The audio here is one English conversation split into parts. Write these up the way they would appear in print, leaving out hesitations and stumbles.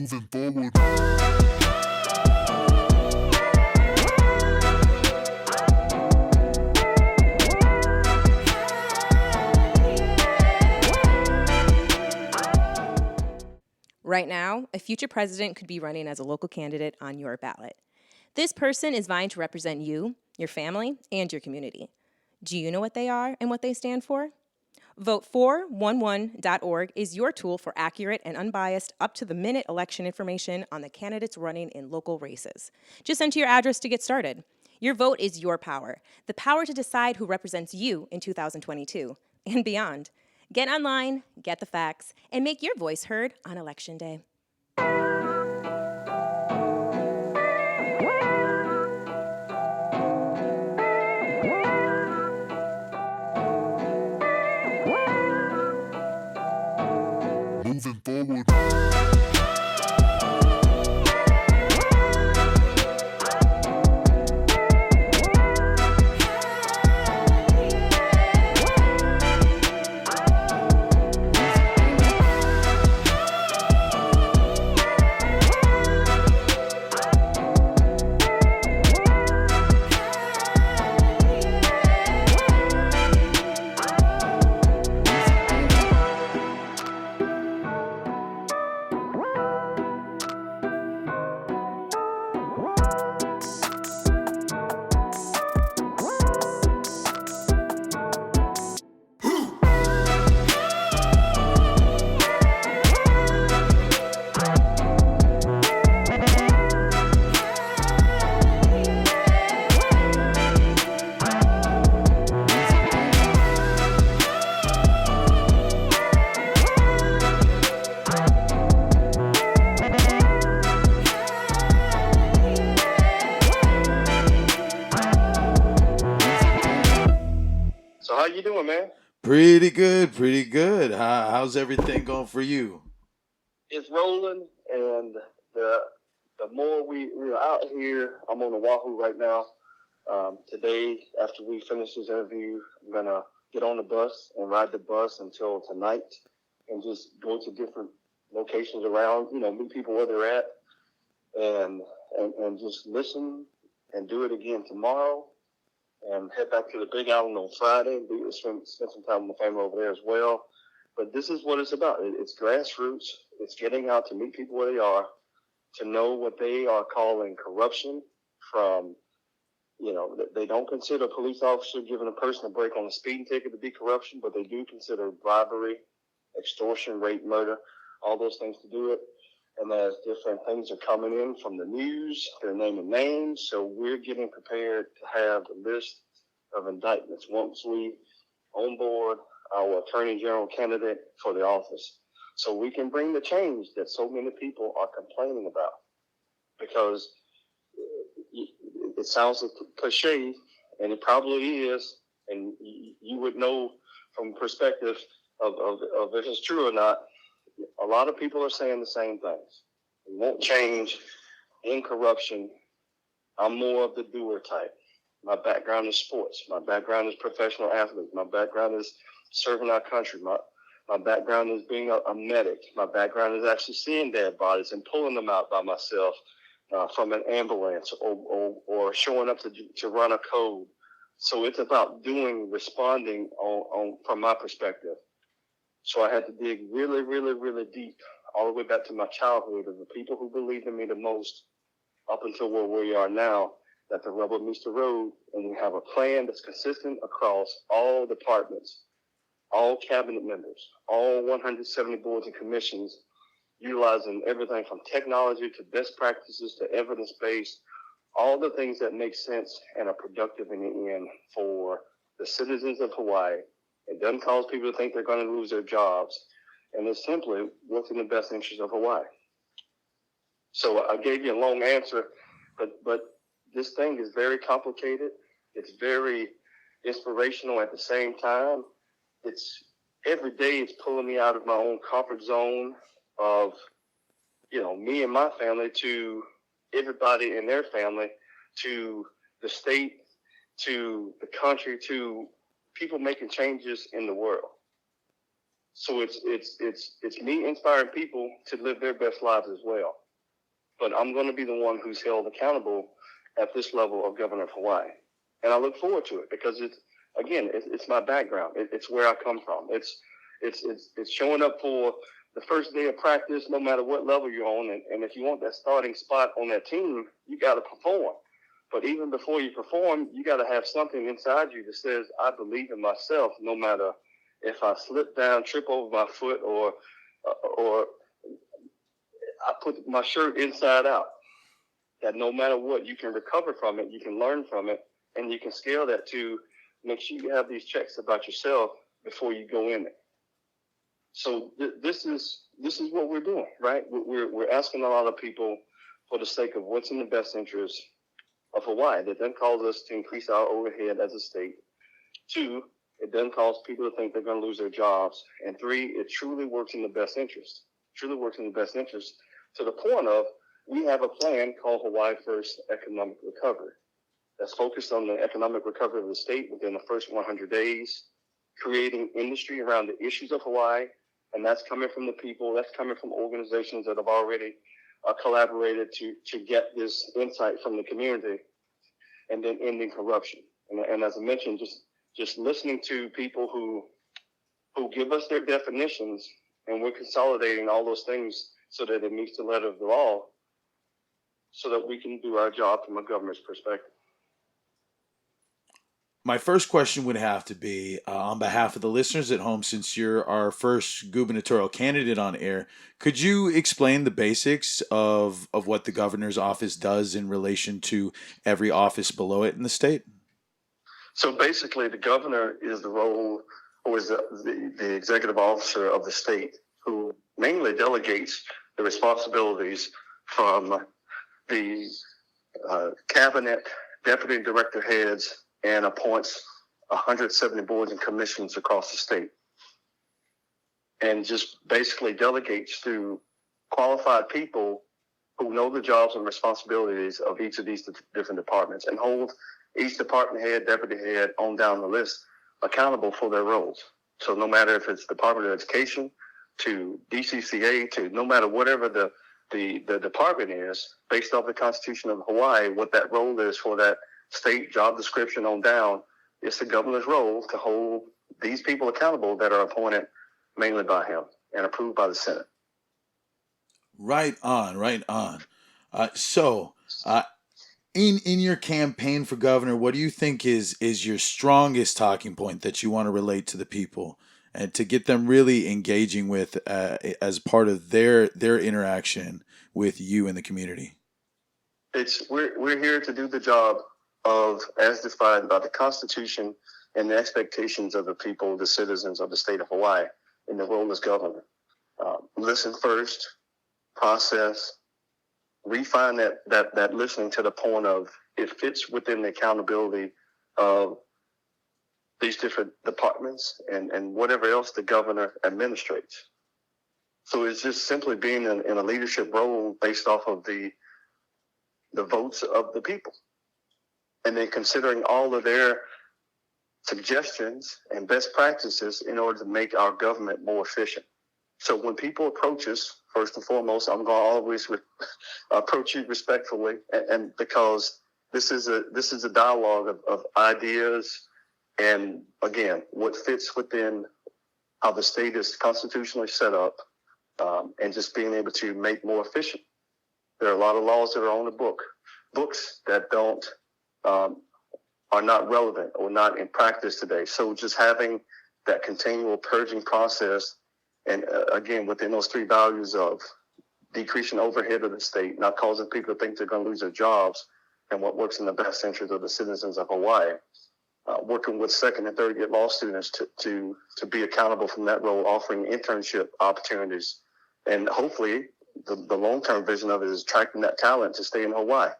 Moving forward. Right now, a future president could be running as a local candidate on your ballot. This person is vying to represent you, your family, and your community. Do you know what they are and what they stand for? Vote411.org is your tool for accurate and unbiased, up-to-the-minute election information on the candidates running in local races. Just enter your address to get started. Your vote is your power, the power to decide who represents you in 2022 and beyond. Get online, get the facts, and make your voice heard on Election Day. Moving forward. So how you doing, man? Pretty good, pretty good. How's everything going for you? It's rolling, and the more we're out here, I'm on Oahu right now. Today, after we finish this interview, I'm gonna get on the bus and ride the bus until tonight, and just go to different locations around. Meet people where they're at, and just listen and do it again tomorrow. And head back to the Big Island on Friday. Spend some time with my family over there as well. But this is what it's about. It's grassroots. It's getting out to meet people where they are, to know what they are calling corruption from, they don't consider a police officer giving a person a break on a speeding ticket to be corruption, but they do consider bribery, extortion, rape, murder, all those things to do it. And as different things are coming in from the news, they're naming names. So we're getting prepared to have a list of indictments once we onboard our Attorney General candidate for the office. So we can bring the change that so many people are complaining about. Because it sounds cliche, and it probably is, and you would know from perspective of if it's true or not. A lot of people are saying the same things. We won't change in corruption. I'm more of the doer type. My background is sports. My background is professional athlete. My background is serving our country. My background is being a medic. My background is actually seeing dead bodies and pulling them out by myself from an ambulance or showing up to run a code. So it's about responding from my perspective. So I had to dig really, really, really deep, all the way back to my childhood, of the people who believed in me the most, up until where we are now, that the rubber meets the road, and we have a plan that's consistent across all departments, all cabinet members, all 170 boards and commissions, utilizing everything from technology to best practices to evidence-based, all the things that make sense and are productive in the end for the citizens of Hawaii. It doesn't cause people to think they're going to lose their jobs. And it's simply what's in the best interest of Hawaii. So I gave you a long answer, but this thing is very complicated. It's very inspirational at the same time. It's every day it's pulling me out of my own comfort zone of, me and my family, to everybody in their family, to the state, to the country, to people making changes in the world. So it's me inspiring people to live their best lives as well. But I'm going to be the one who's held accountable at this level of governor of Hawaii. And I look forward to it because it's my background. It's where I come from. It's showing up for the first day of practice, no matter what level you're on. And if you want that starting spot on that team, you got to perform. But even before you perform, you got to have something inside you that says, I believe in myself, no matter if I slip down, trip over my foot, or I put my shirt inside out. That no matter what, you can recover from it, you can learn from it, and you can scale that to make sure you have these checks about yourself before you go in it. So this is what we're doing, right? We're asking a lot of people for the sake of what's in the best interest of Hawaii. That then calls us to increase our overhead as a state. 2, it doesn't cause people to think they're going to lose their jobs. And 3, it truly works in the best interest. Truly works in the best interest to the point of we have a plan called Hawaii First Economic Recovery that's focused on the economic recovery of the state within the first 100 days, creating industry around the issues of Hawaii. And that's coming from the people. That's coming from organizations that have already collaborated to get this insight from the community, and then ending corruption. And as I mentioned, just listening to people who give us their definitions, and we're consolidating all those things so that it meets the letter of the law, so that we can do our job from a government's perspective. My first question would have to be on behalf of the listeners at home, since you're our first gubernatorial candidate on air, could you explain the basics of what the governor's office does in relation to every office below it in the state? So basically, the governor is the role, or is the executive officer of the state, who mainly delegates the responsibilities from the cabinet, deputy director heads, and appoints 170 boards and commissions across the state. And just basically delegates to qualified people who know the jobs and responsibilities of each of these different departments, and hold each department head, deputy head, on down the list accountable for their roles. So no matter if it's Department of Education to DCCA to no matter whatever the department is, based off the Constitution of Hawaii, what that role is for that state job description on down, it's the governor's role to hold these people accountable that are appointed mainly by him and approved by the Senate. Right on, right on. In your campaign for governor, what do you think is your strongest talking point that you want to relate to the people and to get them really engaging with as part of their interaction with you and the community? We're here to do the job of, as defined by the Constitution and the expectations of the people, the citizens of the state of Hawaii, in the role as governor. Listen first, process, refine that listening to the point of it fits within the accountability of these different departments and whatever else the governor administrates. So it's just simply being in a leadership role based off of the votes of the people. And then considering all of their suggestions and best practices in order to make our government more efficient. So when people approach us, first and foremost, I'm going to always approach you respectfully, and because this is a dialogue of ideas, and again, what fits within how the state is constitutionally set up, and just being able to make more efficient. There are a lot of laws that are on the books that are not relevant or not in practice today. So just having that continual purging process, and again, within those 3 values of decreasing overhead of the state, not causing people to think they're going to lose their jobs, and what works in the best interest of the citizens of Hawaii, working with second and third year law students to be accountable from that role, offering internship opportunities, and hopefully the long-term vision of it is attracting that talent to stay in Hawaii.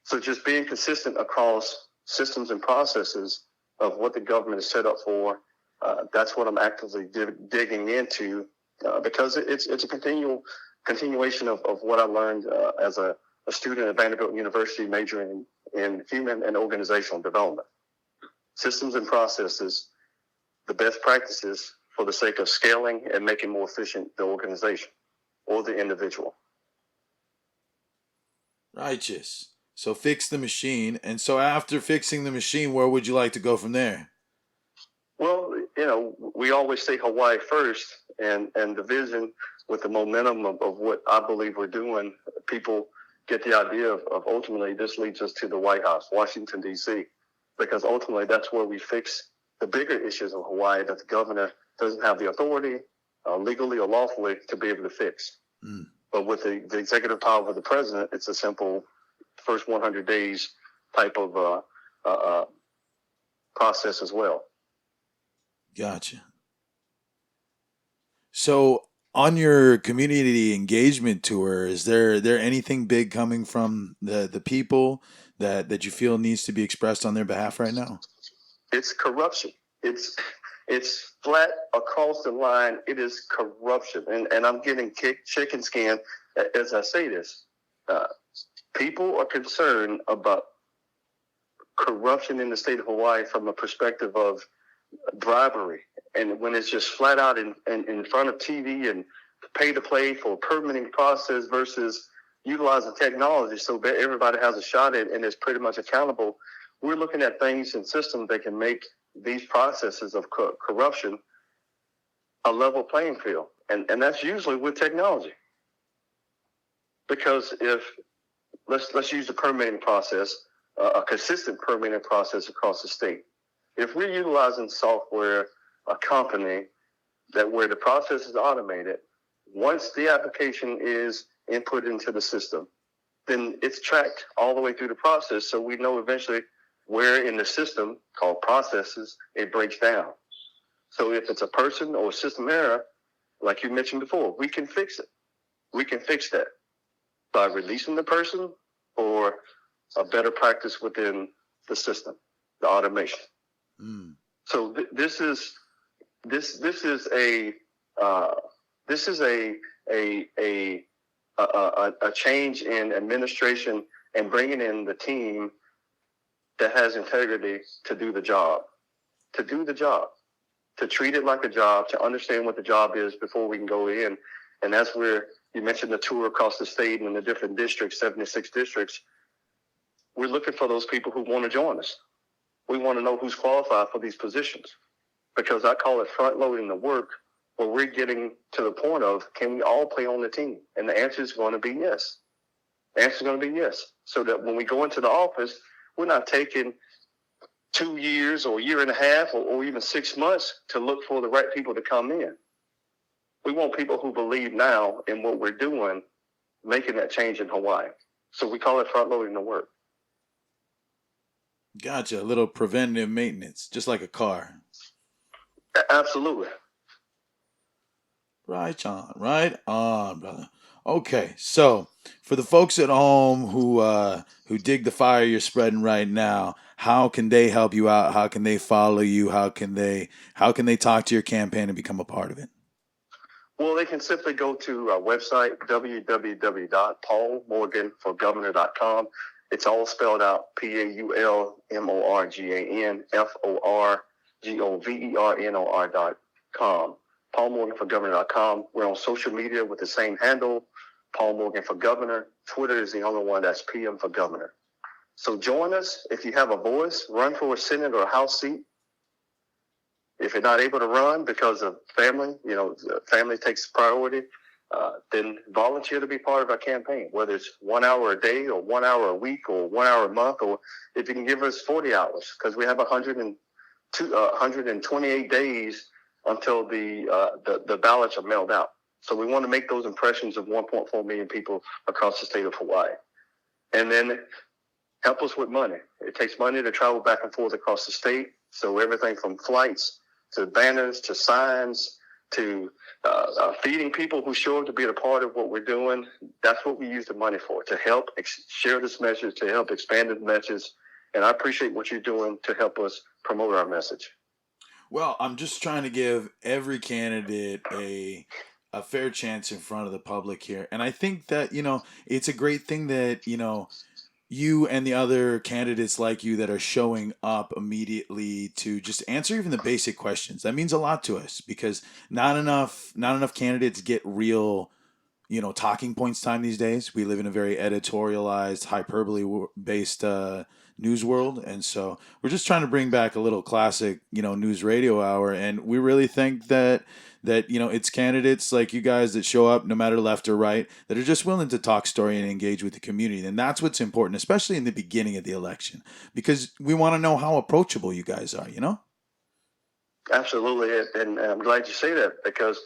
So just being consistent across systems and processes of what the government is set up for, that's what I'm actively digging into, because it's a continuation of what I learned as a student at Vanderbilt University majoring in human and organizational development. Systems and processes, the best practices for the sake of scaling and making more efficient the organization or the individual. Righteous. So fix the machine. And so after fixing the machine, where would you like to go from there? Well, we always say Hawaii first, and the vision with the momentum of what I believe we're doing, people get the idea of ultimately this leads us to the White House, Washington, D.C., because ultimately that's where we fix the bigger issues of Hawaii that the governor doesn't have the authority, legally or lawfully, to be able to fix. Mm. But with the executive power of the president, it's a simple first 100 days type of process as well. Gotcha. So on your community engagement tour, is there anything big coming from the people that you feel needs to be expressed on their behalf right now? It's corruption. It's flat across the line. It is corruption. And I'm getting kicked chicken skin as I say this. People are concerned about corruption in the state of Hawaii from a perspective of bribery. And when it's just flat out in front of TV and pay to play for a permitting process versus utilizing technology so that everybody has a shot at and is pretty much accountable, we're looking at things and systems that can make these processes of corruption a level playing field. And that's usually with technology. Because if, let's use the permitting process, a consistent permitting process across the state. If we're utilizing software, a company that where the process is automated, once the application is input into the system, then it's tracked all the way through the process. So we know eventually where in the system called processes, it breaks down. So if it's a person or a system error, like you mentioned before, we can fix it. We can fix that by releasing the person or a better practice within the system, the automation. Mm. So this is a change in administration and bringing in the team that has integrity to do the job, to treat it like a job, to understand what the job is before we can go in. And that's where you mentioned the tour across the state and the different districts, 76 districts. We're looking for those people who want to join us. We want to know who's qualified for these positions, because I call it front loading the work, where we're getting to the point of, can we all play on the team? And the answer is going to be yes. The answer is going to be yes. So that when we go into the office, we're not taking 2 years or a year and a half or even 6 months to look for the right people to come in. We want people who believe now in what we're doing, making that change in Hawaii. So we call it front loading the work. Gotcha. A little preventative maintenance, just like a car. Absolutely. Right on, brother. Okay, so for the folks at home who dig the fire you're spreading right now, how can they help you out? How can they follow you? How can they talk to your campaign and become a part of it? Well, they can simply go to our website, www.paulmorganforgovernor.com. It's all spelled out, PaulMorganforGovernor.com. PaulMorganForGovernor.com. We're on social media with the same handle, Paul Morgan for Governor. Twitter is the only one that's PM for Governor. So join us. If you have a voice, run for a Senate or a House seat. If you're not able to run because of family, family takes priority, then volunteer to be part of our campaign, whether it's 1 hour a day or 1 hour a week or 1 hour a month, or if you can give us 40 hours, because we have 128 days until the ballots are mailed out. So we want to make those impressions of 1.4 million people across the state of Hawaii. And then help us with money. It takes money to travel back and forth across the state. So everything from flights to banners to signs to feeding people who show up to be a part of what we're doing. That's what we use the money for, to help share this message, to help expand the message. And I appreciate what you're doing to help us promote our message. Well, I'm just trying to give every candidate a fair chance in front of the public here. And I think that, it's a great thing that, you and the other candidates like you that are showing up immediately to just answer even the basic questions. That means a lot to us because not enough candidates get real, talking points time these days. We live in a very editorialized, hyperbole based news world, and so we're just trying to bring back a little classic, news radio hour. And we really think that it's candidates like you guys that show up no matter left or right that are just willing to talk story and engage with the community. And that's what's important, especially in the beginning of the election, because we want to know how approachable you guys are, Absolutely. And I'm glad you say that, because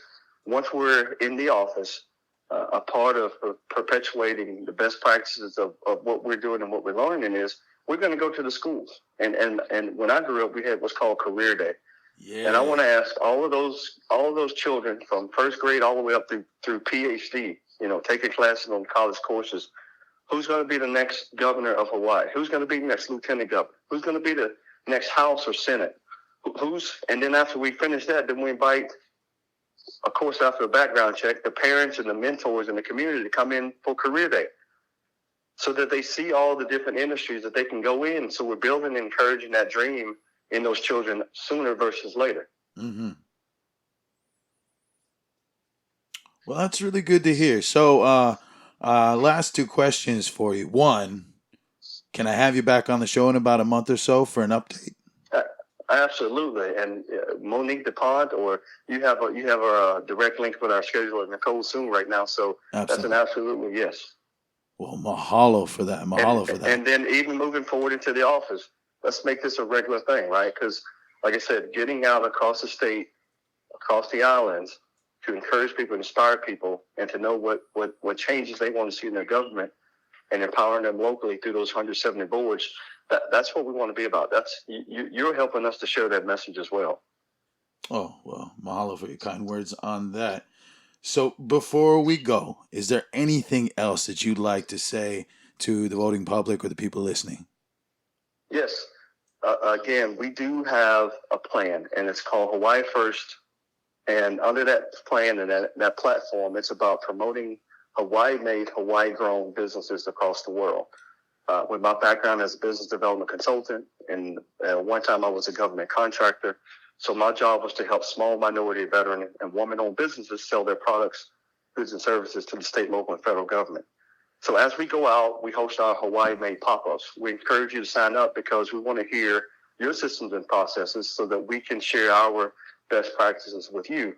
once we're in the office, a part of perpetuating the best practices of what we're doing and what we're learning is we're going to go to the schools. And when I grew up, we had what's called Career Day. Yeah. And I want to ask all of those children from first grade all the way up through PhD, taking classes on college courses, who's going to be the next governor of Hawaii? Who's going to be the next lieutenant governor? Who's going to be the next House or Senate? And then after we finish that, then we invite, of course, after a background check, the parents and the mentors in the community to come in for Career Day so that they see all the different industries that they can go in. So we're building and encouraging that dream in those children sooner versus later. Mm-hmm. Well, that's really good to hear. So, last two questions for you. One, can I have you back on the show in about a month or so for an update? Absolutely. And Monique DuPont, or you have a direct link with our scheduler, Nicole Soon, right now. So Absolutely. That's an absolutely yes. Well, mahalo for that. Mahalo for that. And then even moving forward into the office, let's make this a regular thing, right? Because, like I said, getting out across the state, across the islands, to encourage people, inspire people, and to know what changes they want to see in their government, and empowering them locally through those 170 boards. That's what we want to be about. You're helping us to share that message as well. Oh, well, mahalo for your kind words on that. So before we go, is there anything else that you'd like to say to the voting public or the people listening? Yes. Again, we do have a plan, and it's called Hawaii First. And under that plan and that platform, it's about promoting Hawaii-made, Hawaii-grown businesses across the world. With my background as a business development consultant, and one time I was a government contractor, so my job was to help small minority, veteran, and woman-owned businesses sell their products, goods, and services to the state, local, and federal government. So as we go out, we host our Hawaii-made pop-ups. We encourage you to sign up because we want to hear your systems and processes so that we can share our best practices with you.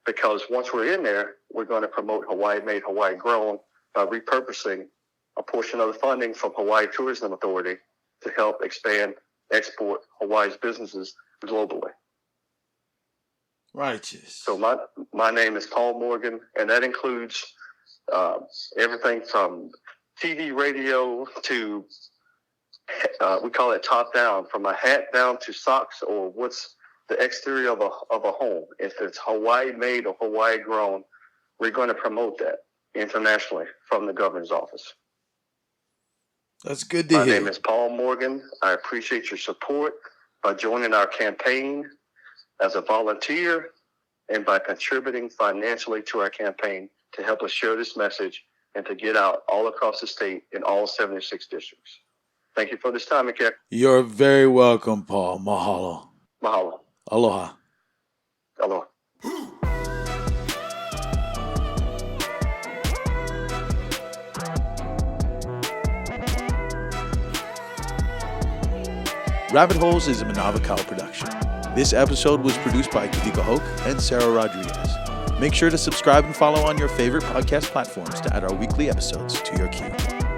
Because once we're in there, we're going to promote Hawaii-made, Hawaii-grown by repurposing a portion of the funding from Hawaii Tourism Authority to help expand, export Hawaii's businesses globally. Righteous. So my name is Paul Morgan, and that includes everything from TV, radio to we call it top down, from a hat down to socks or what's the exterior of a home. If it's Hawaii made or Hawaii grown, we're going to promote that internationally from the governor's office. That's good to hear. My name is Paul Morgan. I appreciate your support by joining our campaign as a volunteer and by contributing financially to our campaign to help us share this message and to get out all across the state in all 76 districts. Thank you for this time, Ike. You're very welcome, Paul. Mahalo. Mahalo. Aloha. Aloha. Rabbit Holes is a Manava Cow production. This episode was produced by Kawika Hoke and Sarah Rodriguez. Make sure to subscribe and follow on your favorite podcast platforms to add our weekly episodes to your queue.